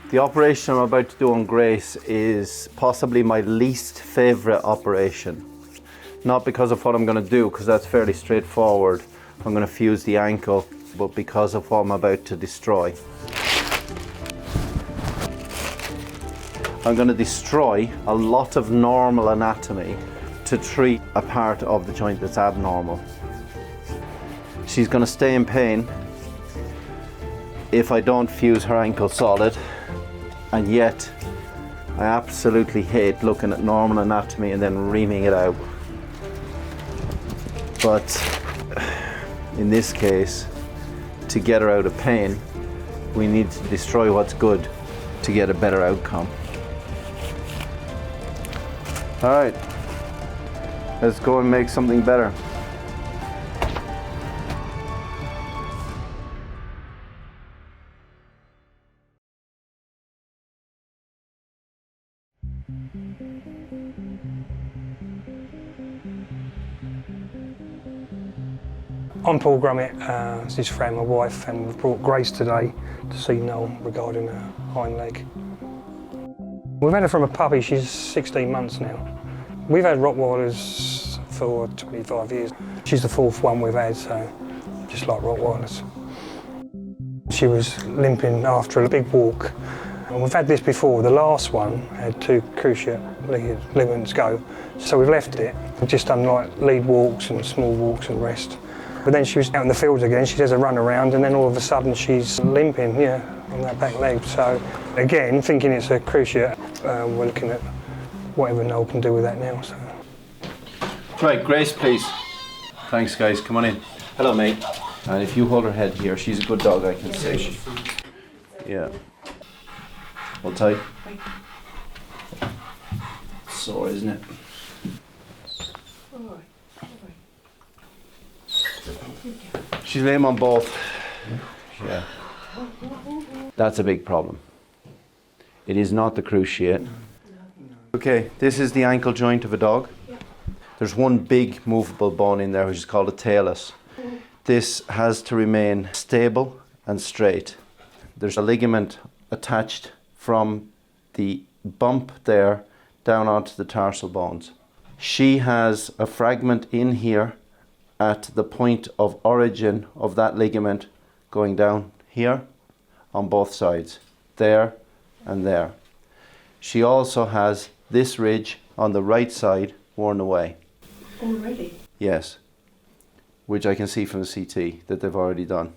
The operation I'm about to do on Grace is possibly my least favourite operation. Not because of what I'm going to do, because that's fairly straightforward. I'm going to fuse the ankle, but because of what I'm about to destroy. I'm going to destroy a lot of normal anatomy to treat a part of the joint that's abnormal. She's going to stay in pain if I don't fuse her ankle solid, and yet I absolutely hate looking at normal anatomy and then reaming it out. But in this case, to get her out of pain, we need to destroy what's good to get a better outcome. All right, let's go and make something better. I'm Paul Grummett, this is Fran, my wife, and we've brought Grace today to see Noel regarding her hind leg. We've had her from a puppy, she's 16 months now. We've had Rottweilers for 25 years. She's the fourth one we've had, so just like Rottweilers. She was limping after a big walk. And we've had this before. The last one had 2 cruciate ligaments go, so we've left it. We've just done like lead walks and small walks and rest. But then she was out in the fields again, she does a run around, and then all of a sudden she's limping, on that back leg. So again, thinking it's a cruciate, we're looking at whatever Noel can do with that now. So. Right, Grace, please. Thanks, guys. Come on in. Hello, mate. And if you hold her head here, she's a good dog, I can see. Yeah. Hold tight. Sore, isn't it? She's lame on both. Yeah. That's a big problem. It is not the cruciate. Okay, this is the ankle joint of a dog. There's one big movable bone in there which is called a talus. This has to remain stable and straight. There's a ligament attached from the bump there down onto the tarsal bones. She has a fragment in here at the point of origin of that ligament going down here on both sides, there and there. She also has this ridge on the right side worn away. Already? Yes, which I can see from the CT that they've already done.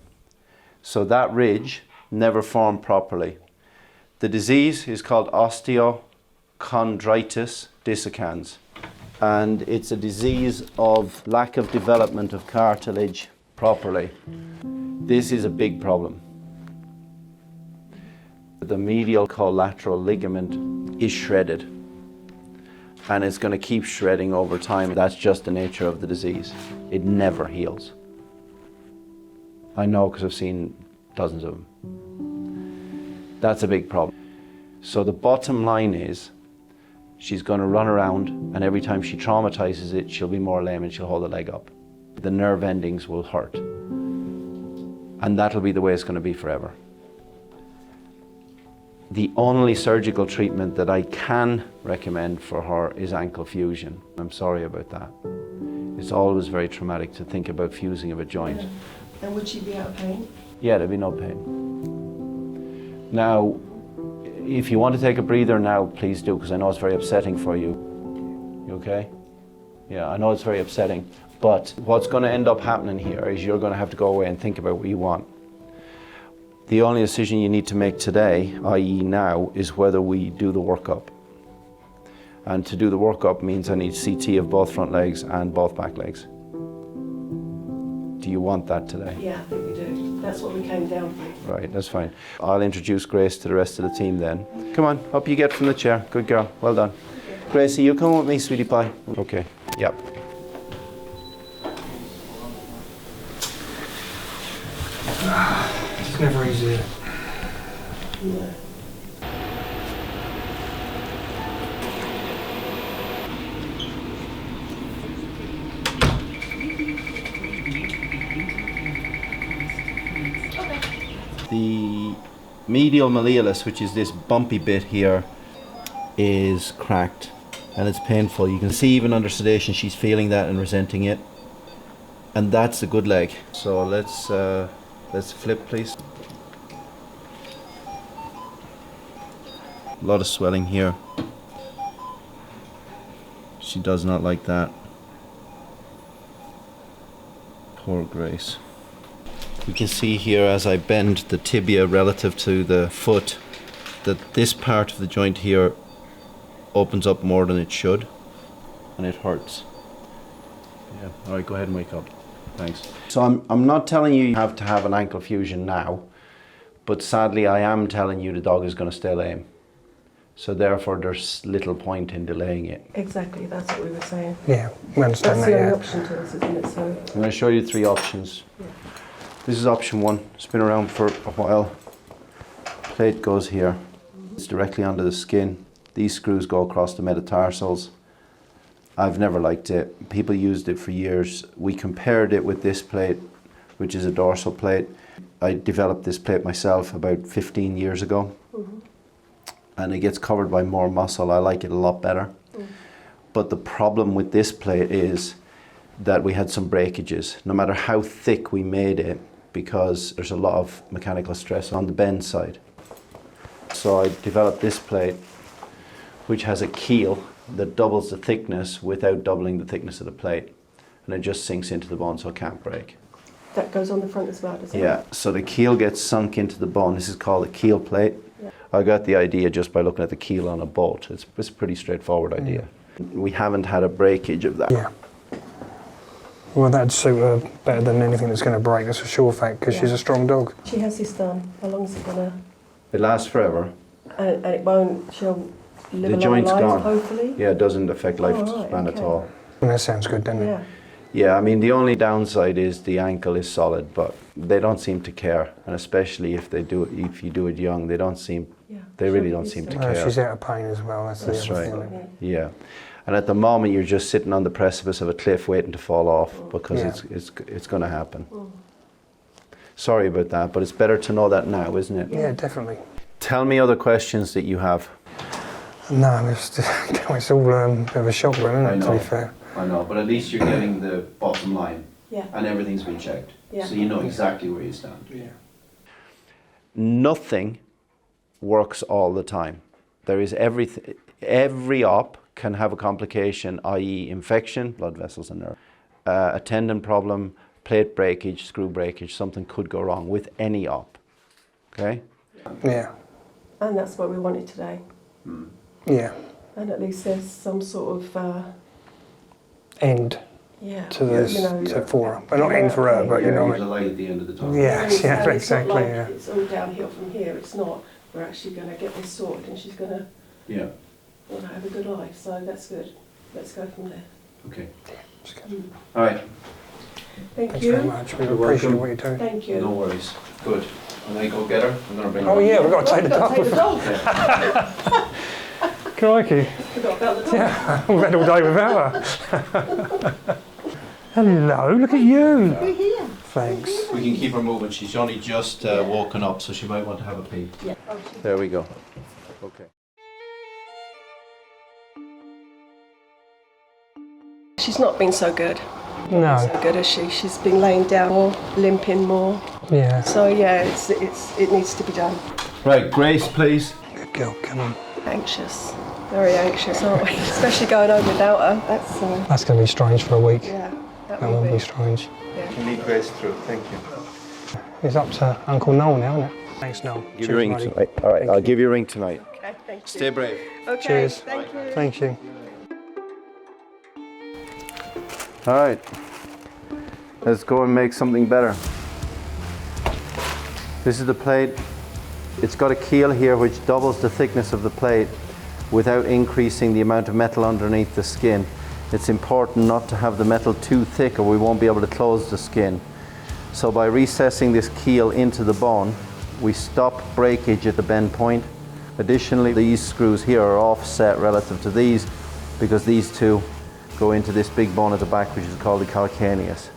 So that ridge never formed properly. The disease is called osteochondritis dissecans, and it's a disease of lack of development of cartilage properly. This is a big problem. The medial collateral ligament is shredded, and it's going to keep shredding over time. That's just the nature of the disease. It never heals. I know because I've seen dozens of them. That's a big problem. So the bottom line is, she's going to run around, and every time she traumatizes it, she'll be more lame and she'll hold the leg up. The nerve endings will hurt. And that'll be the way it's going to be forever. The only surgical treatment that I can recommend for her is ankle fusion. I'm sorry about that. It's always very traumatic to think about fusing of a joint. And would she be out of pain? Yeah, there'd be no pain. Now, if you want to take a breather now, please do, because I know it's very upsetting for you. You okay? Yeah, I know it's very upsetting. But what's going to end up happening here is you're going to have to go away and think about what you want. The only decision you need to make today, i.e. now, is whether we do the workup. And to do the workup means I need CT of both front legs and both back legs. Do you want that today? Yeah, I think we do. That's what we came down for. Right, that's fine. I'll introduce Grace to the rest of the team then. Come on, up you get from the chair. Good girl, well done. Gracie, you come with me, sweetie pie. Okay, yep. It's never easy. No. The medial malleolus, which is this bumpy bit here, is cracked and it's painful. You can see even under sedation she's feeling that and resenting it. And that's the good leg. So let's flip, please. A lot of swelling here. She does not like that. Poor Grace. We can see here as I bend the tibia relative to the foot that this part of the joint here opens up more than it should, and it hurts. Yeah. All right, go ahead and wake up. Thanks. So I'm not telling you have to have an ankle fusion now, but sadly I am telling you the dog is going to stay lame. So therefore there's little point in delaying it. Exactly, that's what we were saying. Yeah, we understand That's that, the only yeah. option to us, isn't it? So, I'm going to show you 3 options. yeah. This is option 1. It's been around for a while. Plate goes here. It's directly under the skin. These screws go across the metatarsals. I've never liked it. People used it for years. We compared it with this plate, which is a dorsal plate. I developed this plate myself about 15 years ago. Mm-hmm. And it gets covered by more muscle. I like it a lot better. Mm. But the problem with this plate is that we had some breakages, no matter how thick we made it, because there's a lot of mechanical stress on the bend side. So I developed this plate, which has a keel that doubles the thickness without doubling the thickness of the plate. And it just sinks into the bone so it can't break. That goes on the front as well, doesn't it? Yeah, so the keel gets sunk into the bone. This is called a keel plate. Yeah. I got the idea just by looking at the keel on a boat. It's a pretty straightforward idea. We haven't had a breakage of that. Yeah. Well, that'd suit her better than anything that's going to break. That's a sure fact, because she's a strong dog. She has this done. How long is it gonna? It lasts forever. And it won't. She'll live The a long joint's life, gone. hopefully. Yeah, it doesn't affect lifespan at all. That sounds good, doesn't it? Yeah. Yeah, I mean the only downside is the ankle is solid, but they don't seem to care, and especially if you do it young, they don't seem. Yeah. They really don't seem to care. She's out of pain as well. That's the other right. thing. Yeah, and at the moment you're just sitting on the precipice of a cliff waiting to fall off because it's going to happen. Sorry about that, but it's better to know that now, isn't it? Yeah, definitely. Tell me other questions that you have. No, it's all a bit of a shock, really, isn't it, to be fair? I know, but at least you're getting the bottom line. Yeah. And everything's been checked. Yeah. So you know exactly where you stand. Yeah. Nothing works all the time. There is everything. Every op can have a complication, i.e. infection, blood vessels and nerve, a tendon problem, plate breakage, screw breakage. Something could go wrong with any op. Okay? Yeah. And that's what we wanted today. Yeah. And at least there's some sort of End to this, for her. But not end for her, but you know. There's a light at the end of the tunnel. Yes, yeah, and exactly. It's not like Yeah. it's all downhill from here. It's not. We're actually going to get this sorted, and she's going to have a good life. So that's good. Let's go from there. Okay. Mm. All right. Thanks very much. We appreciate what you're doing. Thank you. No worries. Good. I'm going to go get her. I'm going to bring her. Oh yeah, we've got to take the dog. Take the dog. Crikey. Forgot about the dog. Yeah, we've had all day without her. Hello, look at you. We're here. Thanks. We can keep her moving. She's only just woken up, so she might want to have a pee. Yeah. There we go. Okay. She's not been so good. No. So good as she. She's been laying down more, limping more. Yeah. So yeah, it needs to be done. Right, Grace, please. Good girl, come on. Anxious. Very anxious, aren't we? Especially going home without her. That's going to be strange for a week. Yeah, That will be strange. Yeah. You need Grace through. Thank you. It's up to Uncle Noel now, isn't it? Thanks, Noel. Give you a ring tonight. All right, I'll give you a ring tonight. Okay, thank you. Stay brave. Okay, Cheers. thank you. Thank you. All right. Let's go and make something better. This is the plate. It's got a keel here which doubles the thickness of the plate without increasing the amount of metal underneath the skin. It's important not to have the metal too thick or we won't be able to close the skin. So by recessing this keel into the bone, we stop breakage at the bend point. Additionally, these screws here are offset relative to these because these two go into this big bone at the back, which is called the calcaneus.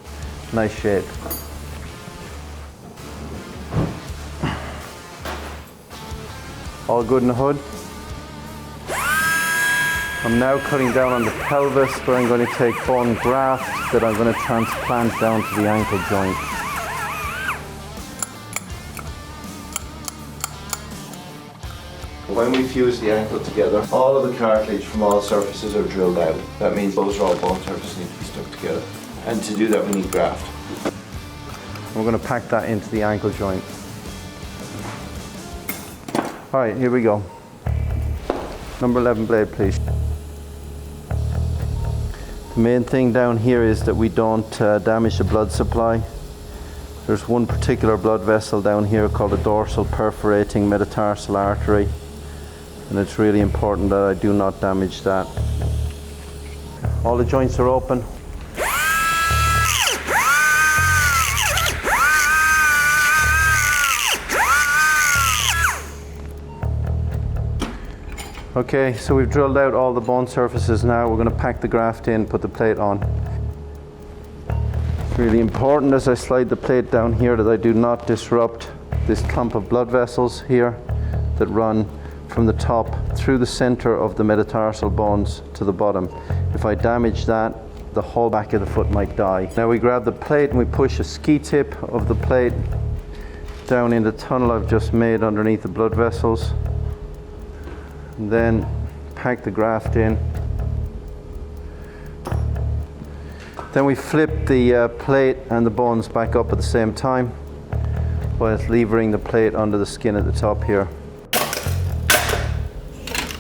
Nice shape. All good in the hood? I'm now cutting down on the pelvis where I'm going to take bone graft that I'm going to transplant down to the ankle joint. When we fuse the ankle together, all of the cartilage from all surfaces are drilled out. That means those are all bone surfaces need to be stuck together. And to do that we need graft. We're going to pack that into the ankle joint. All right, here we go. Number 11 blade, please. The main thing down here is that we don't damage the blood supply. There's one particular blood vessel down here called the dorsal perforating metatarsal artery, and it's really important that I do not damage that. All the joints are open. Okay, so we've drilled out all the bone surfaces now. We're going to pack the graft in, put the plate on. It's really important as I slide the plate down here that I do not disrupt this clump of blood vessels here that run from the top through the center of the metatarsal bones to the bottom. If I damage that, the whole back of the foot might die. Now we grab the plate and we push a ski tip of the plate down in the tunnel I've just made underneath the blood vessels. And then pack the graft in. Then we flip the plate and the bones back up at the same time whilst levering the plate under the skin at the top here.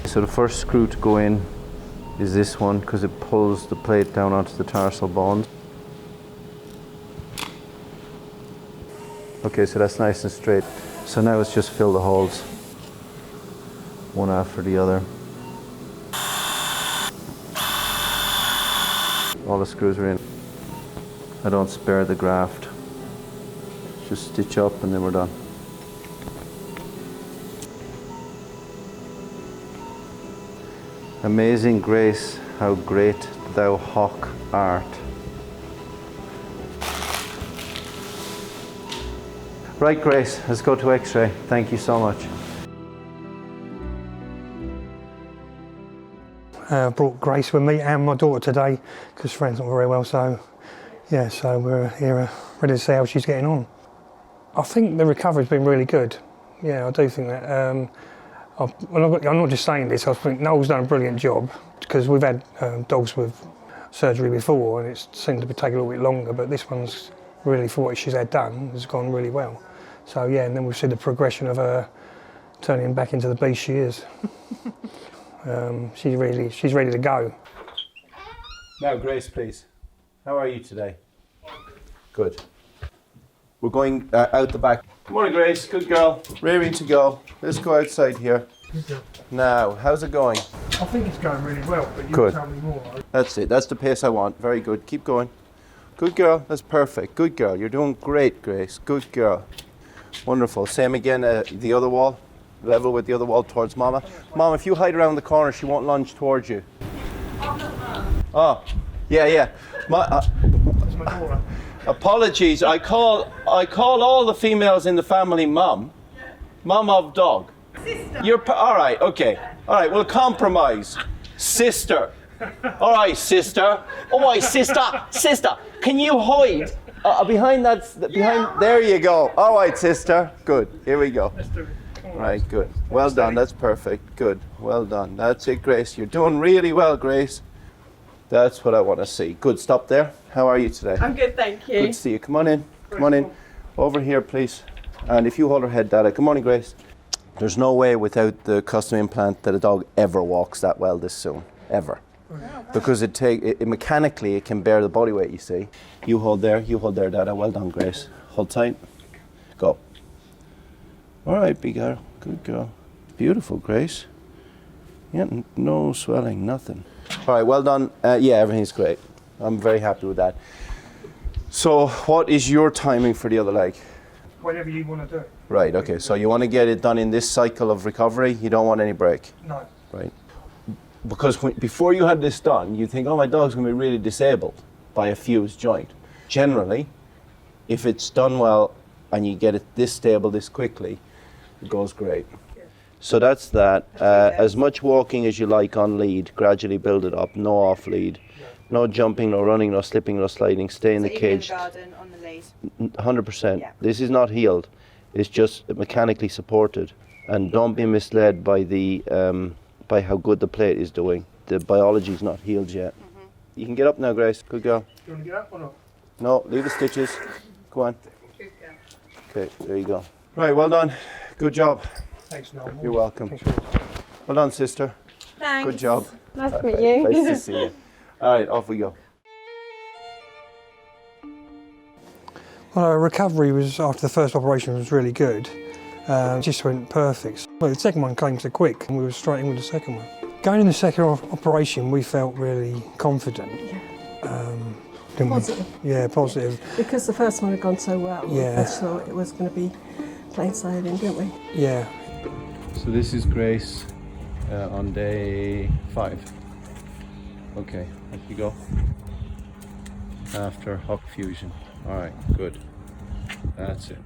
So the first screw to go in is this one because it pulls the plate down onto the tarsal bones. Okay, so that's nice and straight. So now let's just fill the holes, one after the other. All the screws are in. I don't spare the graft. Just stitch up and then we're done. Amazing grace, how great thou hock art. Right, Grace, let's go to X-ray. Thank you so much. Brought Grace with me and my daughter today because Fran's not very well, so yeah, so we're here ready to see how she's getting on. I think the recovery's been really good. Yeah, I do think that. I'm not just saying this, I think Noel's done a brilliant job because we've had dogs with surgery before and it seemed to be taking a little bit longer, but this one's really, for what she's had done, has gone really well. So yeah, and then we've seen the progression of her turning back into the beast she is. She's ready to go. Now, Grace, please. How are you today? Good. We're going out the back. Good morning, Grace. Good girl. Rearing to go. Let's go outside here. Now, how's it going? I think it's going really well, but you Good. tell me more. That's it. That's the pace I want. Very good. Keep going. Good girl. That's perfect. Good girl. You're doing great, Grace. Good girl. Wonderful. Same again, the other wall. Level with the other wall towards Mama. Mom, if you hide around the corner, she won't lunge towards you. Oh, yeah. That's my daughter. Apologies. I call all the females in the family Mum. Mum of dog. Sister. All right. Okay. All right. We'll compromise. Sister. All right, sister. Oh, my sister. Can you hide behind that? Behind. There you go. All right, sister. Good. Here we go. Right, good. Well done, that's perfect. Good, well done. That's it, Grace. You're doing really well, Grace. That's what I want to see. Good, stop there. How are you today? I'm good, thank you. Good to see you. Come on in. Come on in. Over here, please. And if you hold her head, Dada. Good morning, Grace. There's no way without the custom implant that a dog ever walks that well this soon. Ever. Because it mechanically, it can bear the body weight, you see. You hold there, Dada. Well done, Grace. Hold tight. Go. All right, big girl. Good girl. Beautiful, Grace. Yeah, no swelling, nothing. All right, well done. Yeah, everything's great. I'm very happy with that. So what is your timing for the other leg? Whatever you want to do. Right, okay. So you want to get it done in this cycle of recovery? You don't want any break? No. Right. Because before you had this done, you think, oh, my dog's going to be really disabled by a fused joint. Generally, if it's done well and you get it this stable this quickly, it goes great. So that's that. As much walking as you like on lead, gradually build it up, no off lead. No jumping, no running, no slipping, no sliding, stay in the cage. In the garden, on the lead. 100%. Yeah. This is not healed, it's just mechanically supported. And don't be misled by by how good the plate is doing. The biology is not healed yet. You can get up now, Grace. Good girl. Do you want to get up or not? No, leave the stitches. Go on. Good girl. Okay, there you go. Right, well done. Good job. Thanks, Noel. You're welcome. Thanks very much. Well done, sister. Thanks. Good job. Nice to meet you. Nice to see you. All right, off we go. Well, our recovery was after the first operation was really good. It just went perfect. Well, the second one came so quick, and we were straight in with the second one. Going in the second operation, we felt really confident. Didn't Positive. we? Yeah, positive. Because the first one had gone so well, Yeah. we just thought it was going to be plain sailing, didn't we? Yeah. So this is Grace on day 5. Okay, off you go. After hock fusion. All right, good. That's it.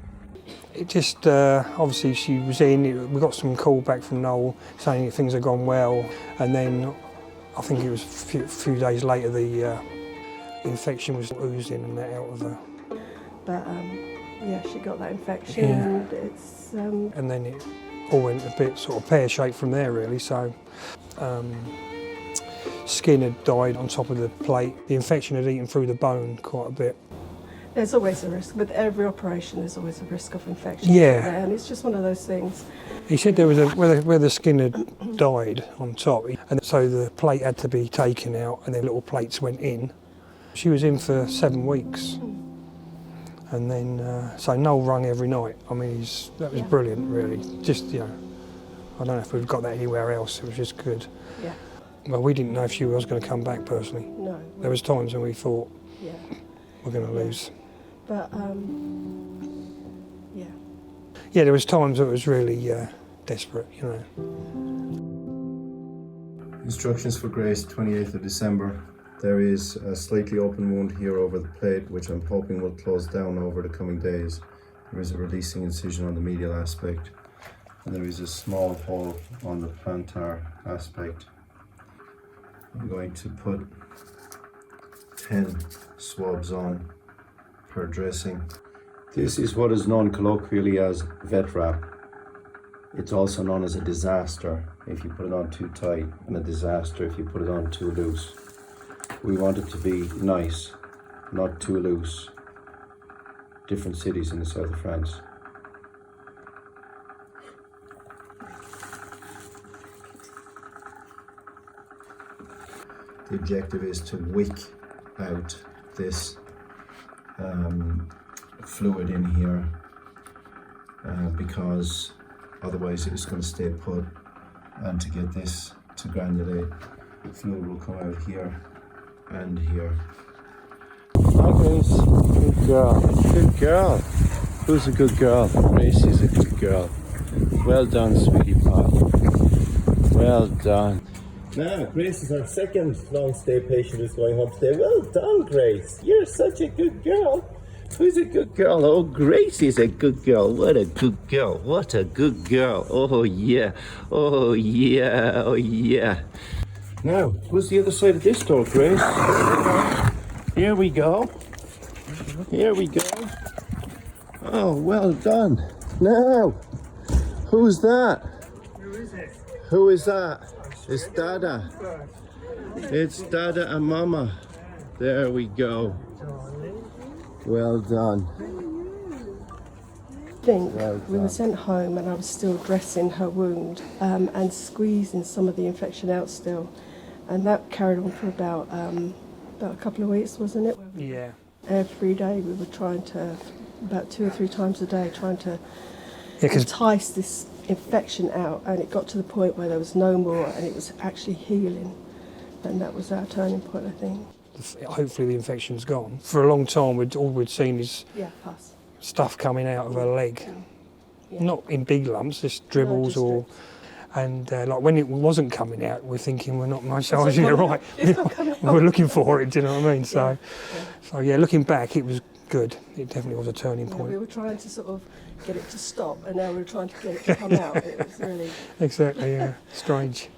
It just, obviously she was in, we got some call back from Noel saying that things had gone well, and then I think it was a few days later the infection was oozing and that out of her. But yeah, she got that infection, Yeah. and it's And then it all went a bit sort of pear-shaped from there really, so skin had died on top of the plate. The infection had eaten through the bone quite a bit. there's always a risk with every operation. There's always a risk of infection. Yeah. there, and it's just one of those things. He said there was where the skin had died on top, and so the plate had to be taken out, and then little plates went in. She was in for 7 weeks, and then so Noel rung every night. I mean, that was brilliant, really. Just I don't know if we've got that anywhere else. It was just good. Yeah. Well, we didn't know if she was going to come back personally. No. There was times when we thought Yeah. we're going to lose. But yeah. Yeah, there was times that it was really desperate, Instructions for Grace, 28th of December. There is a slightly open wound here over the plate, which I'm hoping will close down over the coming days. There is a releasing incision on the medial aspect, and there is a small hole on the plantar aspect. I'm going to put 10 swabs on per dressing. This is what is known colloquially as vet wrap. It's also known as a disaster if you put it on too tight, and a disaster if you put it on too loose. We want it to be nice, not too loose. Different cities in the south of France. The objective is to wick out this fluid in here because otherwise it's going to stay put, and to get this to granulate, the fluid will come out here and here. Hi Grace, good girl, good girl. Who's a good girl? Grace is a good girl. Well done, sweetie pie. Well done. Now, Grace is our second long stay patient who's going home today. Well done, Grace. You're such a good girl. Who's a good girl? Oh, Grace is a good girl. What a good girl. What a good girl. Oh, yeah. Oh, yeah. Oh, yeah. Now, who's the other side of this door, Grace? Here we go. Here we go. Oh, well done. Now, who's that? Who is it? Who is that? It's Dada. It's Dada and Mama. There we go. Well done. I think we were sent home, and I was still dressing her wound and squeezing some of the infection out still, and that carried on for about a couple of weeks, wasn't it? Yeah. Every day we were trying to, about 2 or 3 times a day, trying to Yeah, 'cause entice this infection out, and it got to the point where there was no more, and it was actually healing, and that was our turning point, I think. hopefully the infection's gone. For a long time, all we'd seen is Yeah, pus. stuff coming out of her leg. Yeah. Not in big lumps, just dribbles just or... And like when it wasn't coming out, we're thinking we're not massaging it coming right. out. It's not coming out. We're looking for it, do you know what I mean? So, Yeah. so yeah, looking back, it was good. It definitely was a turning Yeah, point. we were trying to sort of get it to stop, and now we were trying to get it to come out. It was really... Exactly, yeah. Strange.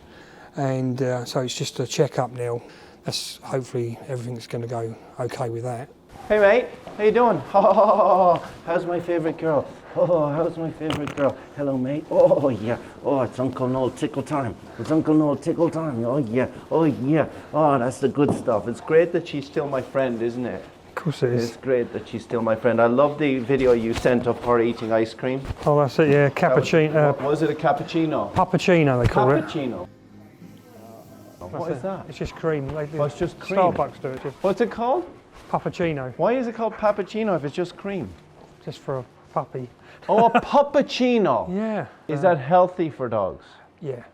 And so it's just a check-up now. That's hopefully everything's going to go okay with that. Hey mate, how you doing? Oh, how's my favourite girl? Oh, how's my favourite girl? Hello mate. Oh yeah. Oh, it's Uncle Noel tickle time. It's Uncle Noel tickle time. Oh yeah. Oh yeah. Oh, that's the good stuff. It's great that she's still my friend, isn't it? Of course it is. It's great that she's still my friend. I love the video you sent of her eating ice cream. Oh, that's it, yeah. Cappuccino. Was it a cappuccino? Puppuccino, they call it. Cappuccino. What is that? It's just cream. Oh, it's just cream. Starbucks do it, just What's it called? puppuccino, Why is it called cappuccino if it's just cream? just for a puppy. Oh, a puppuccino. Yeah. Is that healthy for dogs? Yeah.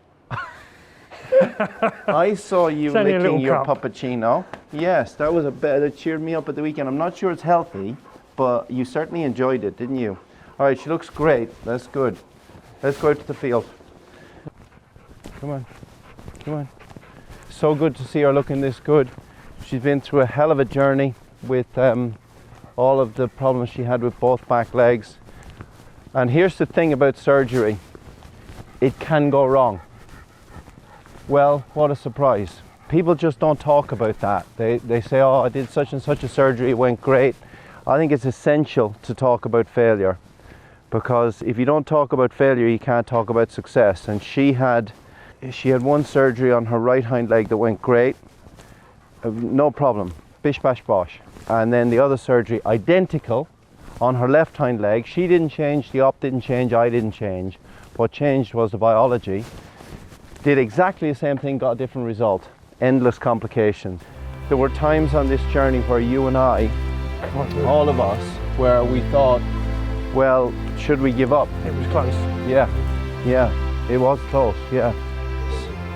I saw you It's only a licking little your cup. puppuccino. Yes, that was a bit that cheered me up at the weekend. I'm not sure it's healthy, but you certainly enjoyed it, didn't you? All right, she looks great. That's good. Let's go out to the field. Come on, come on. So good to see her looking this good. She's been through a hell of a journey with all of the problems she had with both back legs. And here's the thing about surgery. It can go wrong. Well, what a surprise. People just don't talk about that. They say, oh, I did such and such a surgery, it went great. I think it's essential to talk about failure, because if you don't talk about failure, you can't talk about success. And she had one surgery on her right hind leg that went great, no problem, bish bash bosh. And then the other surgery, identical, on her left hind leg. She didn't change, the op didn't change, I didn't change. What changed was the biology. Did exactly the same thing, got a different result. Endless complications. There were times on this journey where you and I, all of us, where we thought, well, should we give up? It was close. Yeah, it was close, yeah.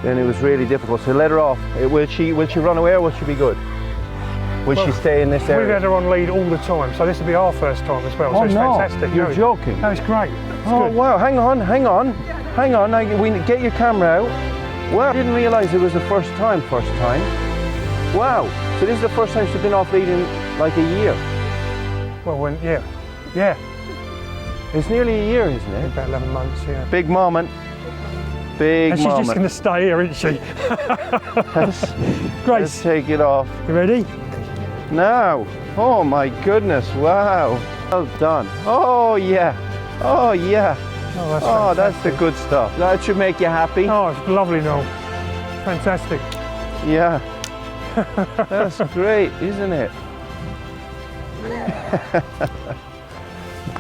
And it was really difficult. So let her off. Will she run away or will she be good? Will she stay in this area? We've had her on lead all the time, so this will be our first time as well. Oh So it's no, fantastic. you're joking. No, it's great. It's Oh good. wow, hang on. We get your camera out. Wow, I didn't realise it was the first time. Wow, so this is the first time she's been off lead in like a year. Well, yeah, It's nearly a year, isn't it? about 11 months, yeah. Big moment. Big And she's moment. just going to stay here, isn't she? Let's Grace, take it off. you ready? Now. Oh my goodness, wow. Well done. Oh yeah. Oh yeah. Oh, That's the good stuff. That should make you happy. Oh, it's lovely, Noel. Fantastic. Yeah. That's great, isn't it?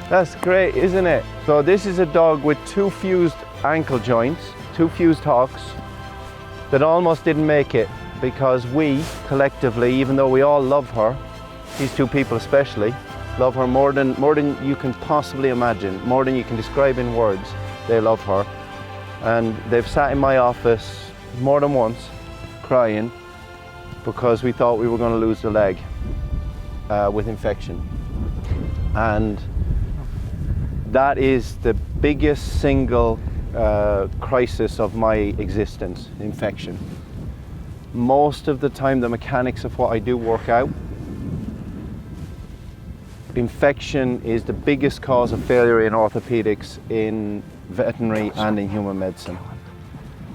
That's great, isn't it? So this is a dog with 2 fused ankle joints, 2 fused hocks, that almost didn't make it because we, collectively, even though we all love her, these 2 people especially, love her more than you can possibly imagine, more than you can describe in words. They love her. And they've sat in my office more than once, crying, because we thought we were going to lose the leg with infection. And that is the biggest single crisis of my existence, infection. Most of the time the mechanics of what I do work out. Infection is the biggest cause of failure in orthopedics, in veterinary and in human medicine.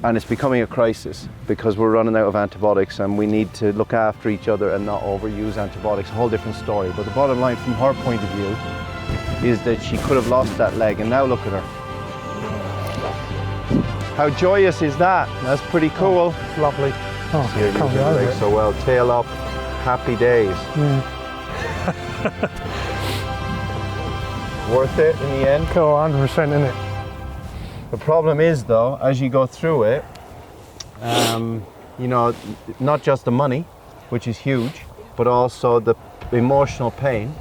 And it's becoming a crisis because we're running out of antibiotics and we need to look after each other and not overuse antibiotics. A whole different story. But the bottom line from her point of view is that she could have lost that leg, and now look at her. How joyous is that? That's pretty cool. It's lovely. Oh, You're can't using get the over leg it. so well. Tail up, happy days. Worth it in the end? Cool, 100%, isn't it? The problem is though, as you go through it, you know, not just the money, which is huge, but also the emotional pain.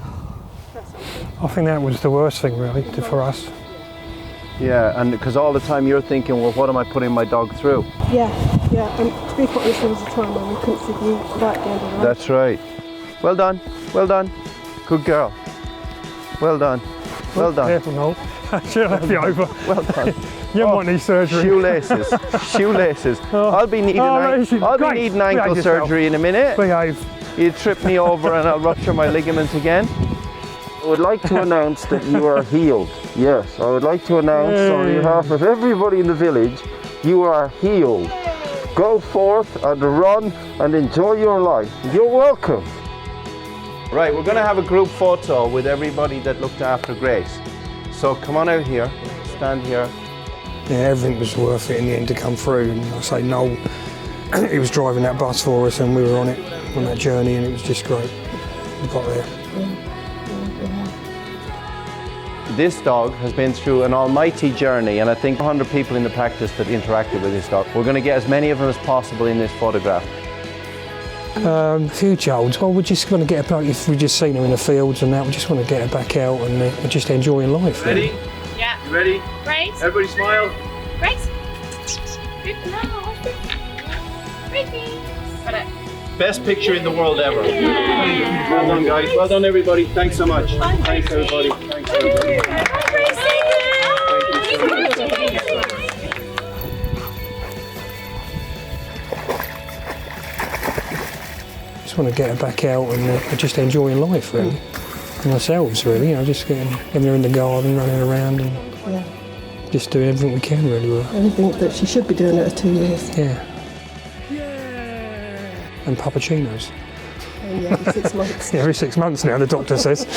I think that was the worst thing really for us. Yeah, and because all the time you're thinking, well, what am I putting my dog through? Yeah. And to be quite honest, there was a time when we couldn't see the light at the end of the road. That's right. Well done. Good girl. Well done. Careful, Noel. She'll have you over. Well done. You don't want any surgery. Shoelaces. Oh. I'll be needing ankle Behave yourself. surgery in a minute. Behave. You trip me over and I'll rupture my ligaments again. I would like to announce that you are healed. Yes, I would like to announce on behalf of everybody in the village, you are healed. Go forth and run and enjoy your life. You're welcome. Right, we're going to have a group photo with everybody that looked after Grace. So come on out here, stand here. Yeah, everything was worth it in the end to come through. And I say Noel, he was driving that bus for us and we were on it, on that journey, and it was just great. We got there. This dog has been through an almighty journey, and I think 100 people in the practice that interacted with this dog. We're going to get as many of them as possible in this photograph. Future olds, well, we're just going to get her back. If we've just seen her in the fields and that, we just want to get her back out and just enjoying life. Ready? Yeah. You ready? Grace. Everybody smile. Grace. Good. No. Gracie. Got it. Best picture in the world ever. Well done, guys. Well done, everybody. Thanks so much. Thanks, everybody. Thanks, everybody. Just want to get her back out and just enjoying life, really. And ourselves, really. You know, just having her in the garden, running around and just doing everything we can, really. Well. Everything that she should be doing at her 2 years. Yeah. And puppuccinos. And yeah, every 6 months. Yeah, every 6 months now, the doctor says.